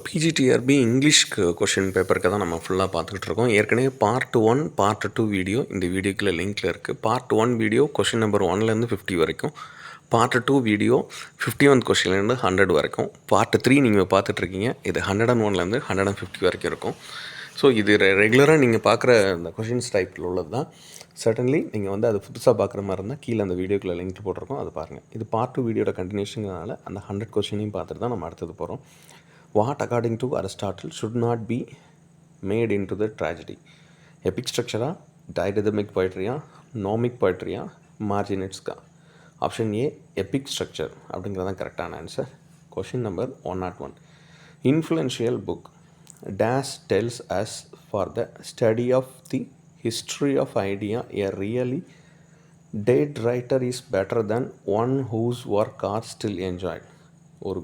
PGTRB இங்கிலீஷ்க்கு question பேப்பருக்கு தான் நம்ம ஃபுல்லாக பார்த்துக்கிட்டு இருக்கோம். ஏற்கனவே பார்ட் 1 பார்ட் 2 வீடியோ இந்த வீடியோக்குள்ள லிங்க்கில் இருக்குது. பார்ட் 1 வீடியோ கொஷின் நம்பர் 1லேருந்து 50 வரைக்கும், பார்ட் 2 வீடியோ 51 கொஷின்லேருந்து 100 வரைக்கும், பார்ட் 3 நீங்கள் பார்த்துட்ருக்கீங்க, இது 101லேருந்து 150 வரைக்கும் இருக்கும். ஸோ இது ரெகுலராக நீங்கள் பார்க்குற இந்த கொஷின்ஸ் டைப்பில் உள்ளது தான். சடன்லி நீங்கள் வந்து அது புதுசாக பார்க்குற மாதிரி இருந்தால் கீழே அந்த வீடியோக்குள்ளே லிங்க் போட்டிருக்கோம், அது பாருங்கள். இது பார்ட் 2 வீடியோட கண்டினியூஷனால அந்த 100 கொஷினையும் பார்த்துட்டு தான் நம்ம அடுத்தது போகிறோம். What, according to Aristotle, should not be made into the tragedy? Epic structure, dirhythmic poetry, nomic poetry, marginetska. Option A, epic structure. அப்படிங்கிறது தான் கரெக்டான answer. Question number 101. Influential book dash tells us for the study of the history of idea a really dead writer is better than one whose work are still enjoyed. ஒரு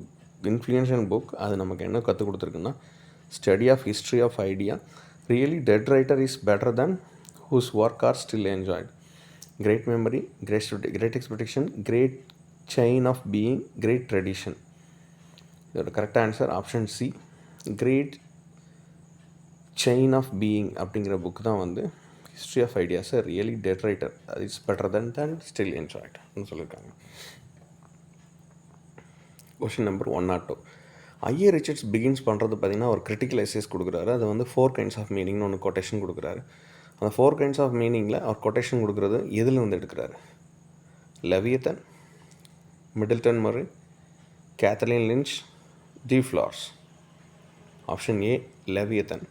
influential book அது நமக்கு என்ன கற்றுக் கொடுத்துருக்குன்னா, study of history of idea really dead writer is better than whose work are still enjoyed. Great memory, great expectation, great chain of being, great tradition. இதோட correct answer option C, great chain of being அப்படிங்கிற book தான் வந்து history of ஐடியாஸை really dead writer is better than still என்ஜாய்ட்னு சொல்லியிருக்காங்க. Question number 102. I A Richards begins பண்ணுறது பார்த்திங்கன்னா ஒரு கிரிட்டிக்கல் எஸ்ஸேஸ் கொடுக்குறாரு. அது வந்து 4 kinds ஆஃப் மீனிங்னு ஒன்று கொட்டேஷன் கொடுக்குறாரு. அந்த 4 kinds ஆஃப் மீனிங்கில் அவர் கொட்டேஷன் கொடுக்குறது எதில் வந்து எடுக்கிறாரு? Leviathan, Middleton Murry, Kathleen Lynch, T Flowers. Option A Leviathan.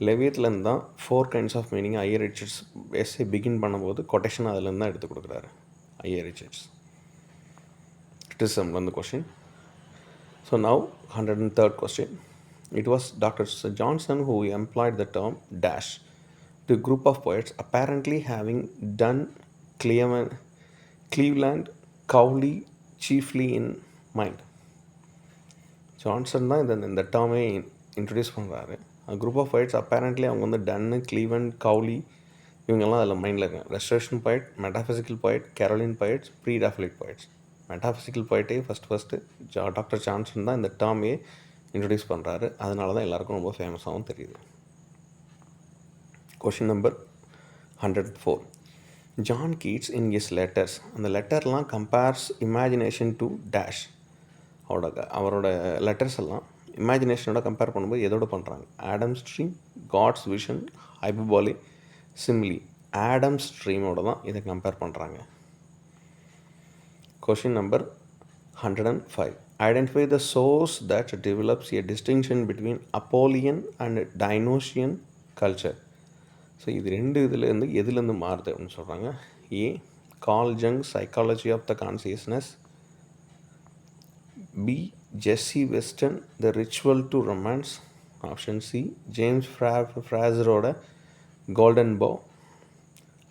லெவியத்துலேருந்து தான் 4 kinds of meaning I A Richards essay begin பண்ணும்போது கொட்டேஷன் அதுலேருந்து தான் எடுத்து கொடுக்குறாரு ஐஏ ரிச்சர்ட்ஸ். கிரிட்டிசிசம் வந்து question. So now 103rd question. It was Dr. Johnson who employed the term dash to a group of poets apparently having done Cleveland Cowley chiefly in mind. Johnson தான் இந்த டேர்மே introduce பண்ணுறாரு. Group of poets apparently அவங்க வந்து டன்னு, கிளீவண்ட், Cowley இவங்கெல்லாம் அதில் மைண்டில் இருக்காங்க. Restoration poet, metaphysical poet, Caroline poets, pre Raphaelite poets. Metaphysical போய்ட்டே ஃபஸ்ட்டு டாக்டர் ஜான்சன் தான் இந்த டேர்மையே இன்ட்ரடியூஸ் பண்ணுறாரு. அதனால தான் எல்லாருக்கும் ரொம்ப ஃபேமஸாகவும் தெரியுது. Question number 104. John Keats in his letters, அந்த லெட்டர்லாம் கம்பேர்ஸ் இமேஜினேஷன் டு டேஷ். அவரோட லெட்டர்ஸ் எல்லாம் இமேஜினேஷனோட கம்பேர் பண்ணும்போது எதோடு பண்ணுறாங்க? Adam's dream, God's vision, hyperbole, simile. Adam's ட்ரீமோட தான் இதை கம்பேர் பண்ணுறாங்க. Question number 105. Identify the source that develops a distinction between Apollonian and Dionysian culture. So இது ரெண்டு இதுலேருந்து எதுலேருந்து மாறுது அப்படின்னு சொல்கிறாங்க. A Carl Jung psychology of the consciousness, B Jessie Weston the ritual to romance, option C James ஃப்ராசரோட golden bough,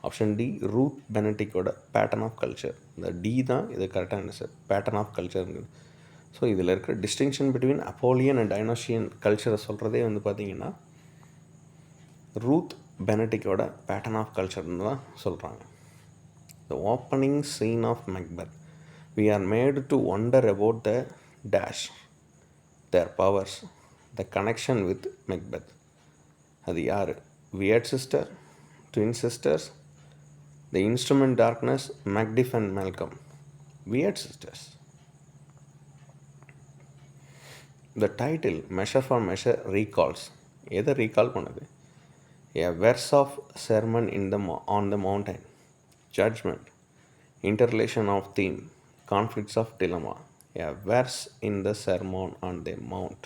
option D Ruth பெனடிக்கோட pattern of culture. இந்த டி தான் இது கரெக்டாக ஆன்சர், பேட்டர்ன் ஆஃப் கல்ச்சருங்கிறது. ஸோ இதில் இருக்கிற distinction between Apollonian and Dionysian கல்ச்சரை சொல்கிறதே வந்து பார்த்திங்கன்னா ரூத் பெனடிக்கோட பேட்டர்ன் ஆஃப் கல்ச்சர்னு தான் சொல்கிறாங்க. The opening scene of Macbeth, we are made to wonder about the dash their powers, the connection with Macbeth. அது யார்? Weird sister, twin sisters, The Instrument Darkness, Macduff and Malcolm. Weird Sisters. The title Measure for Measure recalls. எதை recall பண்ணுது? A verse of sermon on the mountain, judgment, interrelation of theme, conflicts of dilemma. A verse in the sermon on the mount.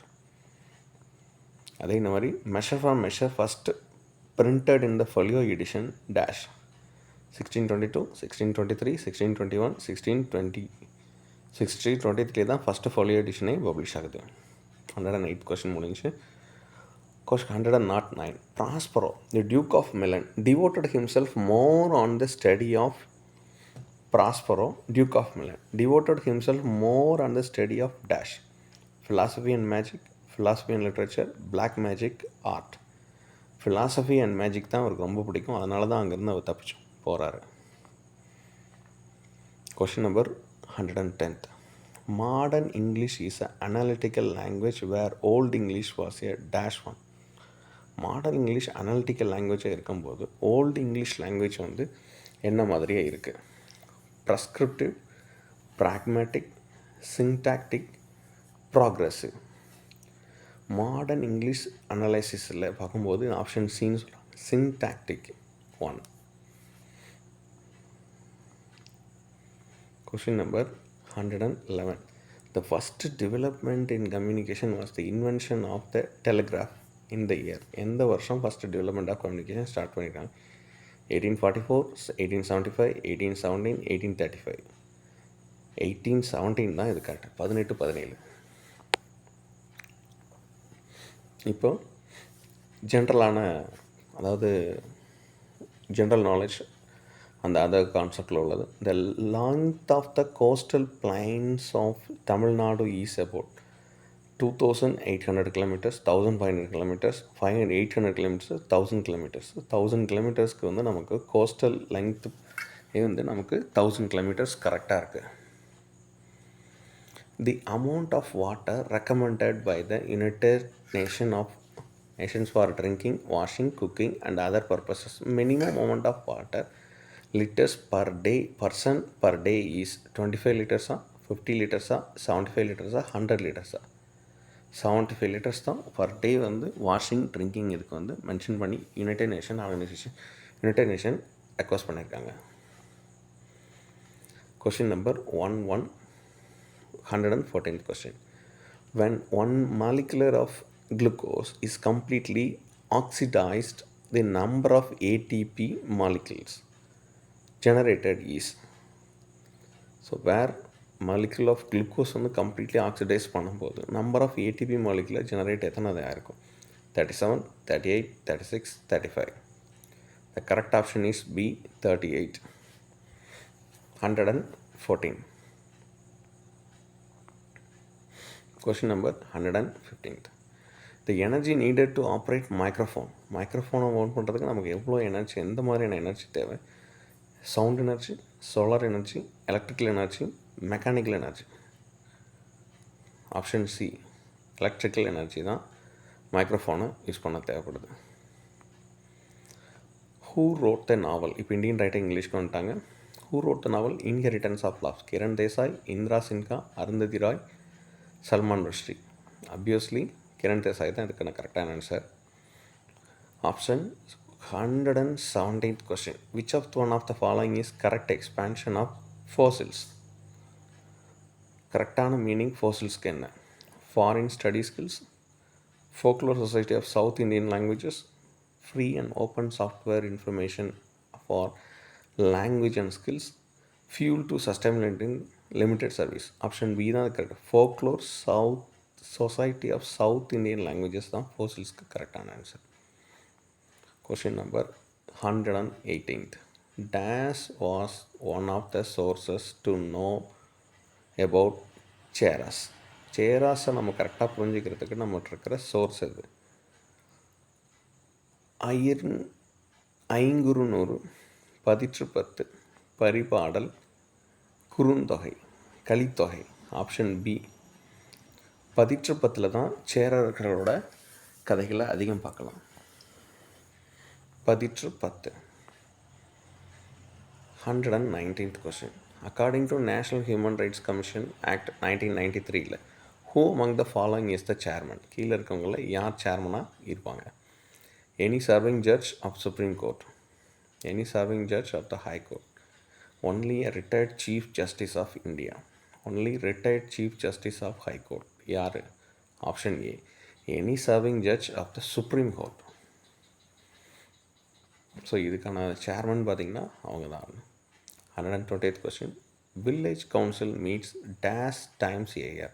அதே மாதிரி Measure for Measure first printed in the folio edition dash 1622, 1623, 1621, 1620, 1623 தான் first folio எடிஷனே publish ஆகுது. 108 question முடிஞ்சு. Question 109. Prospero, the Duke of Milan, devoted himself more on the study of Prospero, Duke of Milan, devoted himself more on the study of dash, philosophy and magic, philosophy and literature, black magic, art. philosophy and magic தான் அவருக்கு ரொம்ப பிடிக்கும், அதனால தான் அங்கேருந்து அவர் தப்பிச்சோம் போகிறாரு. Question number 110. Modern English is a analytical language where old English was a dash one. Modern English analytical லாங்குவேஜாக இருக்கும்போது ஓல்டு இங்கிலீஷ் லாங்குவேஜ் வந்து என்ன மாதிரியே இருக்குது? Prescriptive, pragmatic, syntactic, progressive. Modern English அனலைசிஸில் பார்க்கும்போது ஆப்ஷன் சின்னு சொல்கிறாங்க, syntactic one. Question number 111. The first development in communication was the invention of the telegraph in the year. எந்த வருஷம் first development of communication start பண்ணியிருக்காங்க? 1844, 1875, 1817, 1835. 1817 தான் இது கரெக்ட். 1817. இப்போ ஜென்ரலான, அதாவது ஜென்ரல் நாலேஜ் அந்த அதர் கான்செப்டில் உள்ளது. The length of the coastal plains of Tamil Nadu is about 2800 kilometres, 1500 kilometres, 800 kilometres, 1000 kilometres. 1000 கிலோமீட்டர்ஸ்க்கு வந்து நமக்கு கோஸ்டல் லென்த்து வந்து நமக்கு 1000 கிலோமீட்டர்ஸ் கரெக்டாக இருக்குது. The amount of water recommended by the United Nations for drinking, washing, cooking and other purposes. Minimum amount of water liters per day person per day is 25 liters, 50 liters, 75 liters, 100 liters. 75 liters தான் per day வந்து washing, drinking இதுக்கு வந்து mention பண்ணி United nation request பண்ணியிருக்காங்க. Question number 114th question. When one molecule of glucose is completely oxidized, the number of ATP molecules generated is. So where molecule of glucose வந்து completely oxidise பண்ணும்போது number of ATP மாலிகுலை generate எத்தனை இருக்கும்? 37, 38, 36, 35. The correct option is B, 38. 114. Question number 115th. The energy needed to operate மைக்ரோஃபோனை on பண்ணுறதுக்கு நமக்கு எவ்வளோ energy, எந்த மாதிரியான எனர்ஜி தேவை? Sound energy, solar energy, electrical energy, mechanical energy. Option C, electrical energy தான் மைக்ரோஃபோனை யூஸ் பண்ண தேவைப்படுது. Who wrote the novel? இப்போ இந்தியன் ரைட்டிங் இங்கிலீஷ்க்கு வந்துட்டாங்க. Who wrote the novel inheritance of love? Kiran Desai, Indira Sinha, Arundhati Roy, Salman Rushdie. Obviously Kiran Desai தான் இதுக்கான கரெக்டான answer. Option 117th question. Which of one of the following is correct expansion of fossils? கரெக்டான மீனிங் fossils-க்கு என்ன? Foreign study skills, Folklore Society of South Indian Languages, Free and Open Software Information for Language and Skills, Fuel to Sustainability Limited Service. Option B தான் correct. Folklore Society of South Indian Languages தான் fossils-க்கு கரெக்டான answer. Question number 118th. Dash was one of the sources to know about Cheras. சேராஸை நம்ம கரெக்டாக புரிஞ்சுக்கிறதுக்கு நம்மகிட்ட இருக்கிற சோர்ஸ் எது? ஐங்குறுநூறு, 10, பரிபாடல், குறுந்தொகை, கலித்தொகை. Option B. 10 தான் சேரர்களோட கதைகளை அதிகம் பார்க்கலாம். 10. 119th question. According to National Human Rights Commission Act 1993, who among the following is the chairman? கீழே இருக்கவங்கள யார் சேர்மனாக இருப்பாங்க? Any serving judge of Supreme Court, any serving judge of the High Court, only a retired Chief Justice of India, only retired Chief Justice of High Court. யார்? Option A, any serving judge of the Supreme Court. So இதுக்கான chairman பார்த்திங்கன்னா அவங்க தான். 120th question. Village Council meets dash times a year.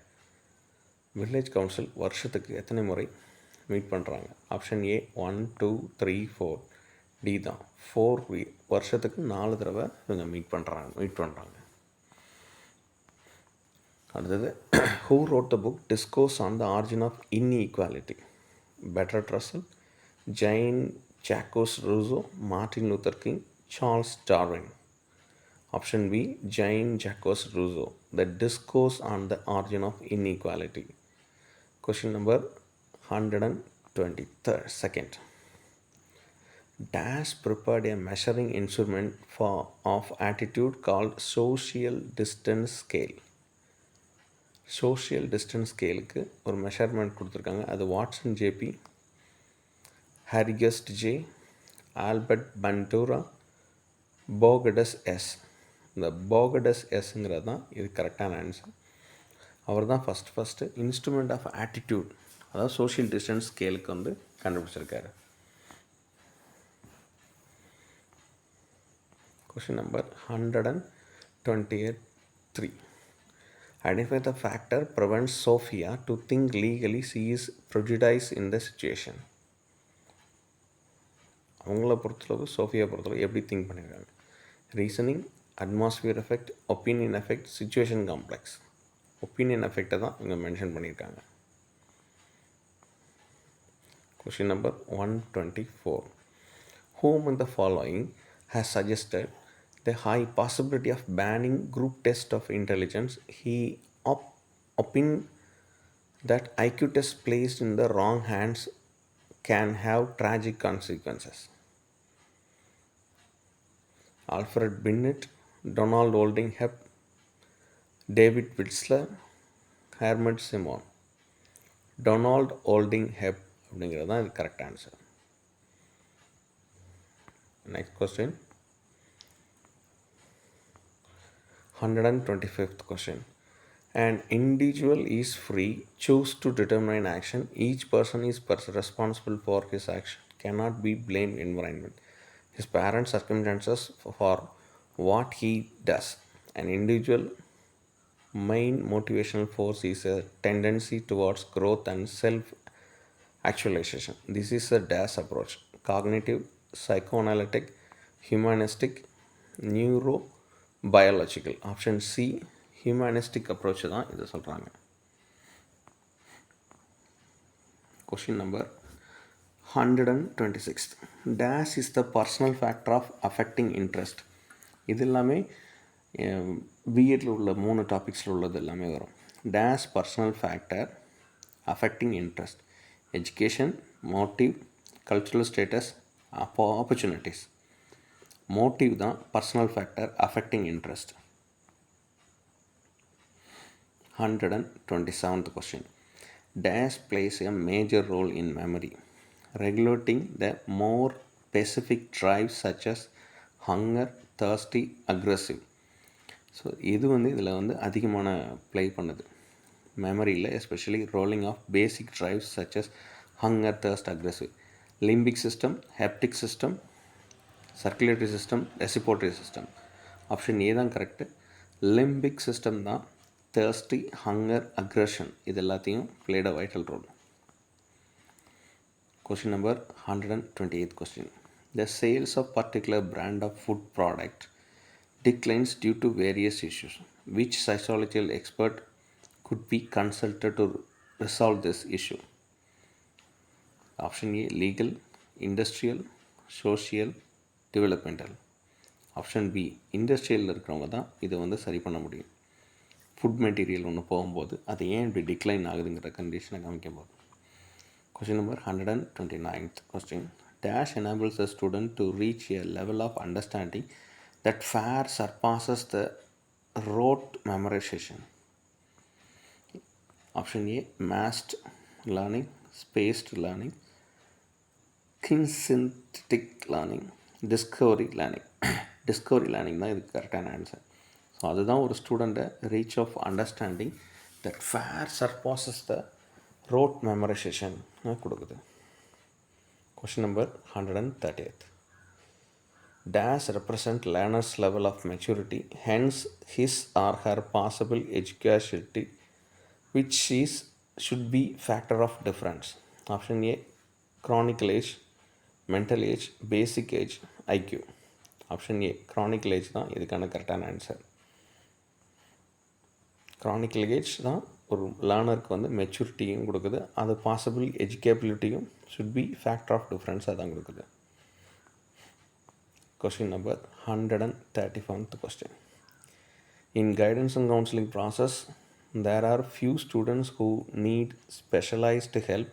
Village council வருஷத்துக்கு எத்தனை முறை meet பண்ணுறாங்க? Option A 1, 2, 3, 4. D தான் 4. வருஷத்துக்கு 4 தடவை இவங்க மீட் பண்ணுறாங்க. அடுத்தது, who wrote the book discourse on the origin of inequality? Bertrand Russell, Jacques Rousseau, Martin Luther King, Charles Darwin. Option B, Jean-Jacques Rousseau, The Discourse on the Origin of Inequality. Question number 122nd. Dash prepared a measuring instrument of attitude called social distance scale. Social distance ஸ்கேலுக்கு ஒரு measurement கொடுத்துருக்காங்க. அது Watson JB, Harigast J, Albert Bandura, Bogardus S. இந்த Bogardus எஸ்ங்கிறது தான் இது கரெக்டான answer. அவர் தான் ஃபஸ்ட்டு இன்ஸ்ட்ருமெண்ட் ஆஃப் ஆட்டிடியூட், அதாவது சோஷியல் டிஸ்டன்ஸ் ஸ்கேலுக்கு வந்து கண்டுபிடிச்சிருக்காரு. Question number 123. Identify the factor prevents Sophia to think legally she is prejudiced in the situation. அவங்கள பொறுத்தளவு சோஃபியா பொறுத்தளவு எப்படி திங்க் பண்ணியிருக்காங்க? Reasoning, atmosphere effect, opinion effect, situation complex. Opinion எஃபெக்டை தான் இங்கே மென்ஷன் பண்ணியிருக்காங்க. Question number 124. Whom in the following has suggested the high possibility of banning group test of intelligence? He opined that IQ test placed in the wrong hands can have tragic consequences. Alfred Binet, Donald Holding Hebb, David Witzler, Hermann Simon. Donald Holding Hebb அப்படிங்கிறது தான் இது correct answer. Next question 125th question. An individual is free, choose to determine action. Each person is responsible for his action, cannot be blamed environment, his parents, circumstances for what he does. An individual main motivational force is a tendency towards growth and self-actualization. This is a DAS approach: cognitive, psychoanalytic, humanistic, neurobiological. Option C, humanistic approach தான் இதை சொல்கிறாங்க. Question number 126. Dash is the personal factor of affecting interest. இது எல்லாமே பிஎட்டில் உள்ள 3 டாபிக்ஸில் உள்ளது எல்லாமே வரும். Dash personal factor affecting interest: education, motive, cultural status, opportunities. Motive தான் personal factor affecting interest. 127th question. Dash plays a major role in memory, regulating the more specific drives such as hunger, thirsty, aggressive. So இது வந்து இதில் வந்து அதிகமான play பண்ணுது மெமரியில், especially rolling of basic drives such as hunger, thirst, aggressive. Limbic system, haptic system, circulatory system, respiratory system. Option A தான் correct. Limbic system தான் thirsty, hunger, aggression இது எல்லாத்தையும் played a vital role. Question number 128th question. The sales of particular brand of food product declines due to various issues. Which psychological expert could be consulted to resolve this issue? Option A, legal, industrial, social, developmental. Option B, industrial இருக்கிறவங்க தான் இதை வந்து சரி பண்ண முடியும். Food material ஒன்று போகும்போது அது ஏன் இப்படி டிக்ளைன் ஆகுதுங்கிற கண்டிஷனை காமிக்கும் போது. Question number 129th question. Dash enables a student to reach a level of understanding that far surpasses the rote memorization. Option A, massed learning, spaced learning, kinesthetic learning, discovery learning. Discovery learning தான் இதுக்கு கரெக்டான answer. So அதுதான் ஒரு ஸ்டூடெண்ட்டை reach of understanding that far surpasses the rote memorization கொடுக்குது. Question number 130th. Dash represent learner's level of maturity, hence his or her possible educability, which should be factor of difference. Option A, chronicle age, mental age, basic age, IQ. Option A, chronicle age தான் இதுக்கான கரெக்டான answer. chronicle age தான் ஒரு லேர்னருக்கு வந்து மெச்சூரிட்டியும் கொடுக்குது, அது possible எஜுகேபிலிட்டியும் ஷுட் பி ஃபேக்டர் ஆஃப் டிஃப்ரென்ஸாக தான் கொடுக்குது. Question number 135th question. In guidance and counseling process, there are few students who need specialized help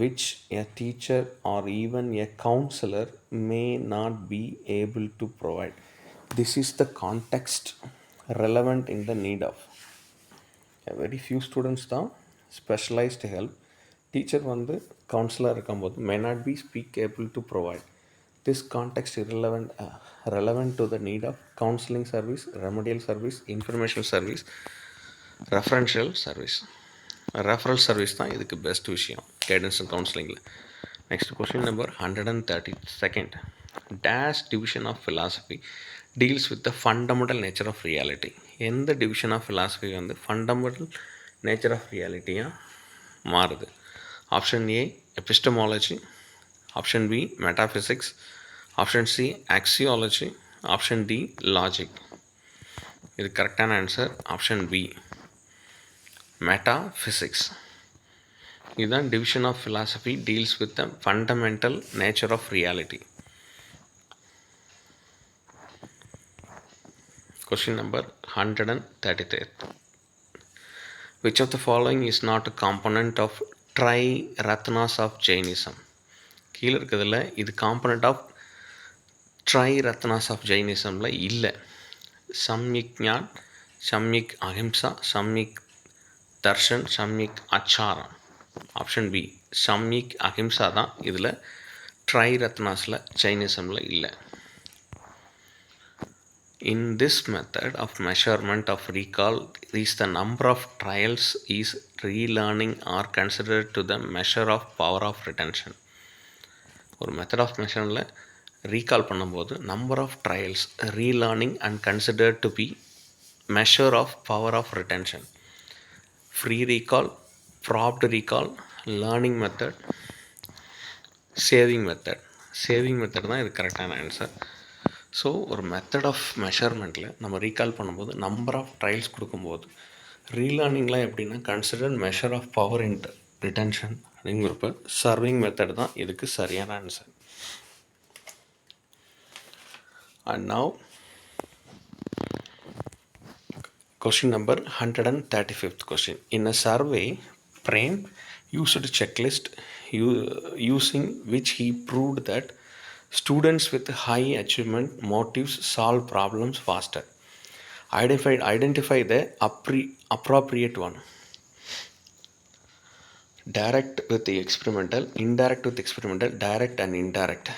which a teacher or even a counselor may not be able to provide. This is the context relevant in the need of. A very few students தான் specialized help. Teacher வந்து counselor இருக்கும்போது may not be speak able to provide. This context relevant to the need of counseling service, remedial service, information service, referential service. Referral service தான் இதுக்கு best விஷயம் guidance and கவுன்சிலிங்கில். Next question number 132. Dash division of philosophy deals with the fundamental nature of reality. எந்த division of philosophy வந்து fundamental nature of ரியாலிட்டியாக மாறுது? Option A epistemology, option B metaphysics, option C axiology, option D logic. இது கரெக்டான answer option B metaphysics. இதுதான் division of philosophy deals with the fundamental nature of reality. Question number 133. Which of the following is not a component of Tri-Ratnas of Jainism? கீழே இருக்கிறதுல இது component of Tri-Ratnas of Jainismல இல்லை. சம்யக் ஞான், சம்யக் அஹிம்சா, சம்யக் தர்ஷன், சம்யக் ஆச்சாரம். Option B சம்யக் அஹிம்சா தான் இதில் try ரத்னாஸில் ஜைனிசமில் இல்லை. In this method of measurement of recall is the number of trials is relearning are considered to the measure of power of retention. ஒரு மெத்தட் ஆஃப் மெஷரில் recall பண்ணும்போது number of trials relearning and considered to be measure of power of retention. Free recall, prompt recall, learning method, saving method. Saving method தான் இது கரெக்டான answer. So ஒரு method of மெஷர்மெண்ட்டில் நம்ம recall பண்ணும்போது number of trials கொடுக்கும்போது ரீலேர்னிங்லாம் எப்படின்னா consider measure of power in retention அப்படிங்கிறப்ப சர்விங் மெத்தட் தான் இதுக்கு சரியான answer. And now question number 135th question. In a survey, Prem used a checklist using which he proved that students with high achievement motives solve problems faster. Identify the appropriate one. Direct with the experimental, indirect with experimental, direct and indirect.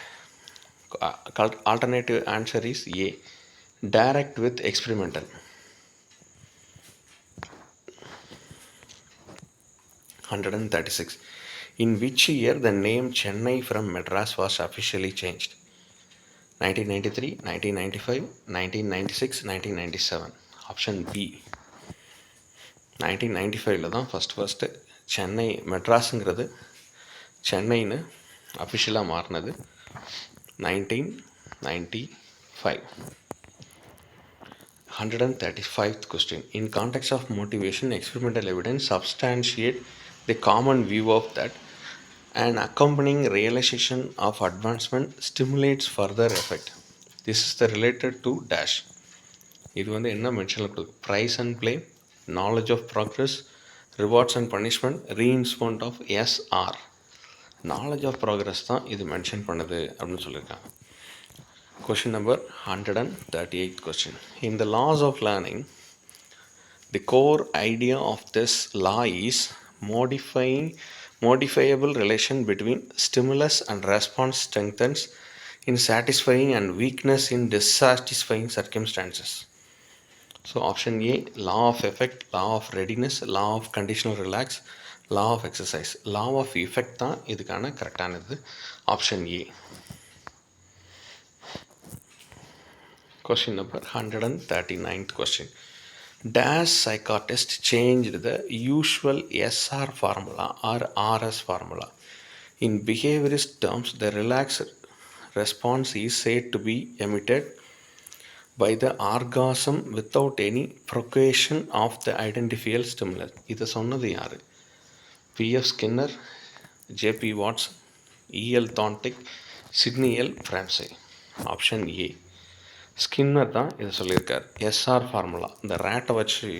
Alternative answer is A. Direct with experimental. 136. In which year the name Chennai from Madras was officially changed? 1993, 1995, 1996, 1997. Option B. 1995ல தான் first Chennai மெட்ராஸுங்கிறது சென்னைன்னு அஃபிஷியலாக மாறினது 1995. 135th question. In context of motivation, experimental evidence substantiate the common view of that an accompanying realization of advancement stimulates further effect. This is the related to dash. இது வந்து என்ன மென்ஷனில் கொடுக்கு? Praise and play, knowledge of progress, rewards and punishment, reinforcement of SR. Knowledge of progress தான் இது mention பண்ணுது அப்படின்னு சொல்லியிருக்காங்க. Question number 138th question. In the laws of learning, the core idea of this law is modifiable relation between stimulus and response strengthens in satisfying and weakness in dissatisfying circumstances. So option A, law of effect, law of readiness, law of conditional relax, law of exercise. Law of effect தான் இதுக்கான கரெக்டானது. Option A. Question number 139th question. Dash psychotist changed the usual SR formula or RS formula. In behaviorist terms, the relaxed response is said to be emitted by the orgasm without any provocation of the identifiable stimulus. இதை சொன்னது யார்? P.F. Skinner, J.P. Watson, E.L. Thorndike, Sidney L. Ramsay. Option A. Skinner தான் இதை சொல்லியிருக்கார். SR formula, இந்த ரேட்டை வச்சு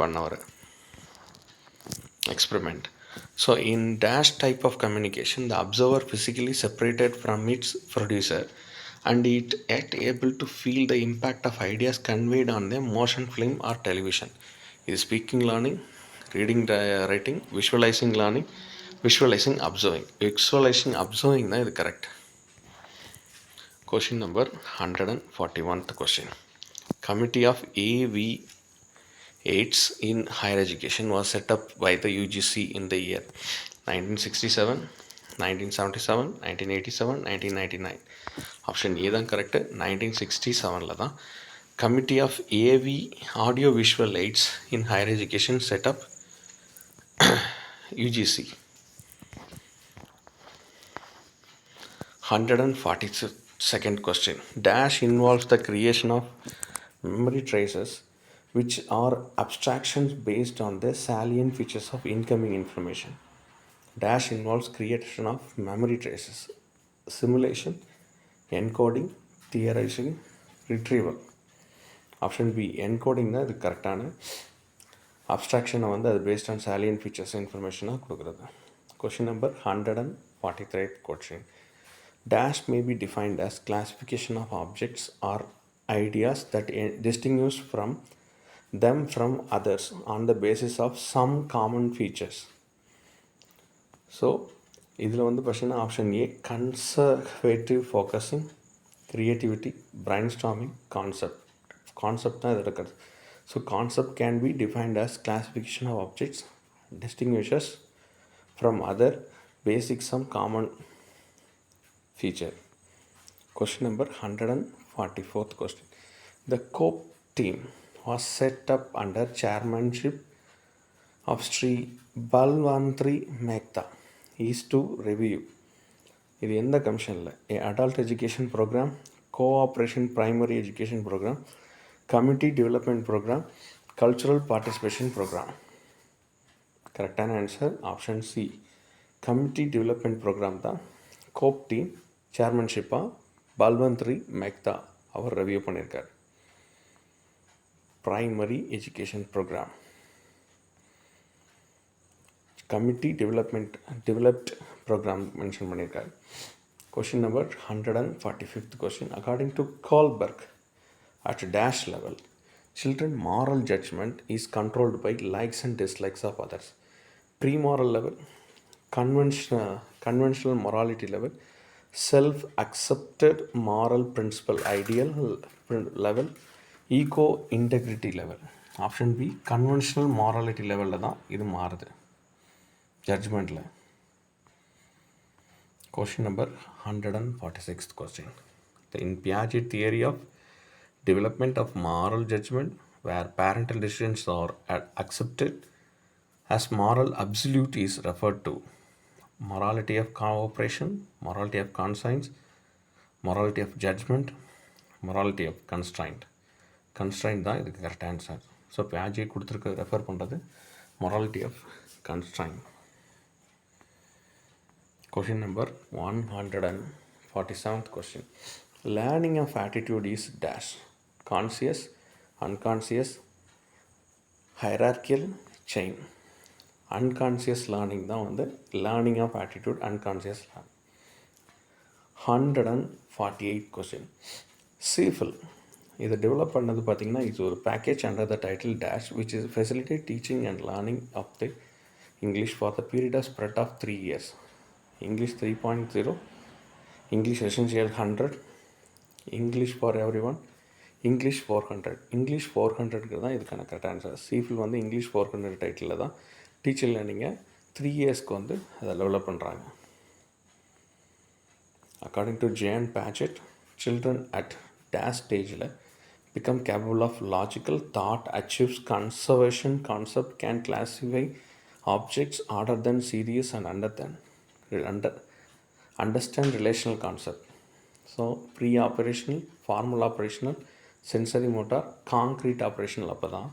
பண்ணவர் experiment. So in dash type of communication, the observer physically separated from its producer and it yet able to feel the impact of ideas conveyed on the motion film or television. It is speaking learning, reading, writing, visualizing learning, visualizing observing. Visualizing observing தான் இது correct. Question number 141th question. Committee of AV AIDS in higher education was set up by the UGC in the year 1967, 1977, 1987, 1999. Option A தான் correct. 1967 தான் committee of AV audio visual aids in higher education setup UGC. 142nd question. Dash involves the creation of memory traces which are abstractions based on the salient features of incoming information. Dash involves creation of memory traces, simulation, encoding, theorizing, retrieval. Option B encoding தான் இது கரெக்டான. அப்ஸ்ட்ராக்ஷனை வந்து அது based on salient features இன்ஃபர்மேஷனாக கொடுக்குறது. Question number 143rd question. Dash may be defined as classification of objects or ideas that distinguish from them from others on the basis of some common features. So இதில் வந்து பார்த்தீங்கன்னா option A conservative focusing, creativity, brainstorming, concept தான் இதில் இருக்கிறது. So concept can be defined as classification of objects distinguishes from other basic some common feature. Question number 144th question. The COPE team was set up under chairmanship of Sri Balwantri Mehta is to review. இது எந்த கமிஷனில்? Adult education programme, cooperation primary education programme, community development programme, cultural participation programme. கரெக்டான answer option C, community development programme தான். COPP team சேர்மன்ஷிப்பாக பல்வந்த்ரி மெக்தா அவர் review பண்ணியிருக்கார். Primary education programme, committee developed programme mention பண்ணியிருக்காரு. Question number 145th question. According to Kohlberg, at dash level, children moral judgment is controlled by likes and dislikes of others. Pre-moral level, conventional morality level, self-accepted moral principle ideal level, ego integrity level. Option B conventional morality லெவலில் தான் இது மாறுது ஜட்ஜ்மெண்ட்டில். Question number 146th question. In Piaget theory of development of moral judgment, where parental decisions are accepted as moral absolute is referred to morality of cooperation, morality of conscience, morality of judgment, morality of constraint. Constraint தான் இதுக்கு correct answer. So பியாஜெட் கொடுத்துருக்க refer பண்ணுறது morality of constraint. Question number 147th question. Learning of attitude is dash conscious, unconscious, hierarchical, chain. Unconscious learning தான் வந்து learning of attitude, unconscious learning. 148th question. CFL இதை develop பண்ணது பார்த்திங்கன்னா இது ஒரு package under the title dash which is facilitate teaching and learning of the English for the period of spread of 3 years. English 3.0, English Essential 100, English for everyone, English 400. English 400க்கு தான் இதுக்கான correct answer. சிஃபில் வந்து English 400 டைட்டிலில் தான் teacher லேர்னிங்கை 3 yearsக்கு வந்து அதை develop பண்ணுறாங்க. According to Jean Piaget, children at dash ஸ்டேஜில் become capable of logical thought, achieves conservation concept, can classify objects, order them, series and understand relational concept. So pre-operational, formal operational, sensory motor, concrete operational அப்போ தான்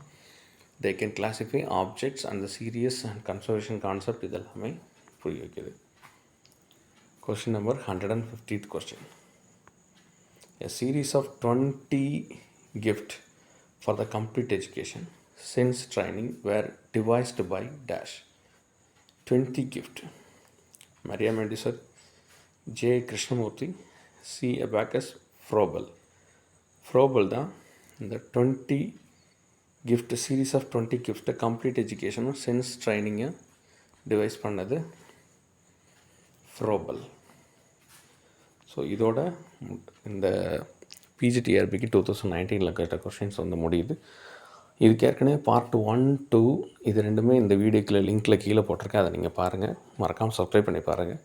they can classify objects and the series and conservation concept இதெல்லாமே புரிய வைக்கிது. Question number 150th question. A series of 20 gift for the complete education since training were devised by dash 20 gift. Maria Mendisar, J. Krishnamurti, C. Abacus, Froebel. Froebel தான் இந்த 20 gift series of 20 gift complete education sense ட்ரைனிங்கை devise பண்ணது Froebel. So இதோட இந்த பிஜிடிஆர்பிக்கு 2019 கேட்ட questions வந்து முடியுது. இதுக்கு ஏற்கனவே பார்ட் 1, 2 இது ரெண்டுமே இந்த வீடியோக்கில் லிங்க்கில் கீழே போட்டிருக்கேன். அதை நீங்கள் பாருங்கள், மறக்காமல் சப்ஸ்கிரைப் பண்ணி பாருங்கள்.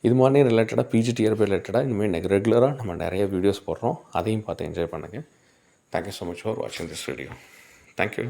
இது மாதிரி ரிலேட்டடாக பிஜிடிஆர்பி ரிலேட்டடாக இனிமேல் ரெகுலராக நம்ம நிறைய வீடியோஸ் போடுறோம். அதையும் பார்த்து என்ஜாய் பண்ணுங்கள். தேங்க்யூ ஸோ மச் ஃபார் வாட்சிங் திஸ் வீடியோ. தேங்க்யூ.